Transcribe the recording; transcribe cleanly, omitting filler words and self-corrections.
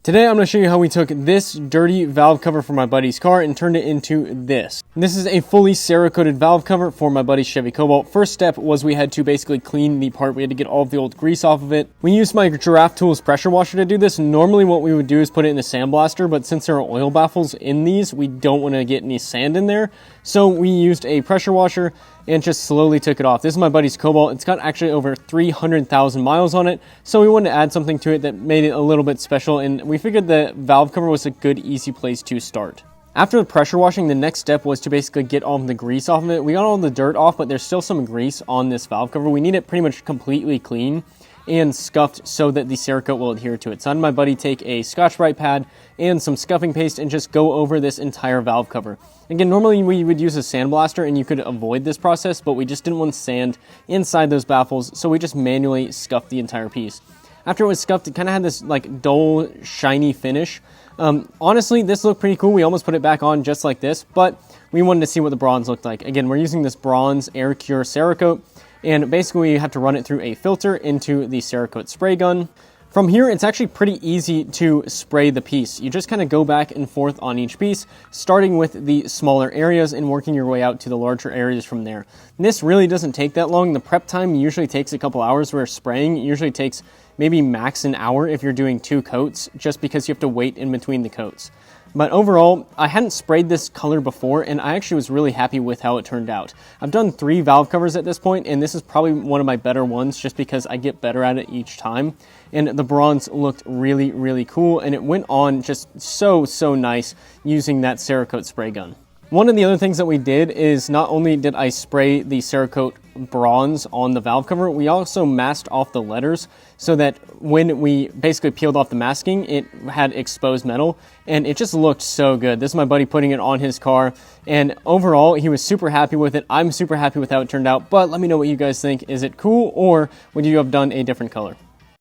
Today I'm going to show you how we took this dirty valve cover for my buddy's car and turned it into this. This is a fully Cerakoted valve cover for my buddy's Chevy Cobalt. First step was we had to basically clean the part. We had to get all of the old grease off of it. We used my Giraffe Tools pressure washer to do this. Normally what we would do is put it in a sandblaster, but since there are oil baffles in these, we don't want to get any sand in there. So we used a pressure washer and just slowly took it off. This is my buddy's Cobalt. It's got actually over 300,000 miles on it, so we wanted to add something to it that made it a little bit special, and we figured the valve cover was a good, easy place to start. After the pressure washing, the next step was to basically get all of the grease off of it. We got all the dirt off, but there's still some grease on this valve cover. We need it pretty much completely clean and scuffed so that the Cerakote will adhere to it. So I had my buddy take a Scotch-Brite pad and some scuffing paste and just go over this entire valve cover. Again, normally we would use a sandblaster and you could avoid this process, but we just didn't want sand inside those baffles, so we just manually scuffed the entire piece. After it was scuffed, it kind of had this like dull, shiny finish. Honestly, this looked pretty cool. We almost put it back on just like this, but we wanted to see what the bronze looked like. Again, we're using this bronze Air Cure Cerakote, and basically you have to run it through a filter into the Cerakote spray gun. From here, it's actually pretty easy to spray the piece. You just kind of go back and forth on each piece, starting with the smaller areas and working your way out to the larger areas from there. And this really doesn't take that long. The prep time usually takes a couple hours, where spraying usually takes maybe max an hour if you're doing 2 coats, just because you have to wait in between the coats. But overall, I hadn't sprayed this color before, and I actually was really happy with how it turned out. I've done 3 valve covers at this point, and this is probably one of my better ones just because I get better at it each time. And the bronze looked really, really cool, and it went on just so nice using that Cerakote spray gun. One of the other things that we did is not only did I spray the Cerakote bronze on the valve cover, we also masked off the letters so that when we basically peeled off the masking, it had exposed metal, and it just looked so good. This is my buddy putting it on his car, and overall, he was super happy with it. I'm super happy with how it turned out, but let me know what you guys think. Is it cool, or would you have done a different color?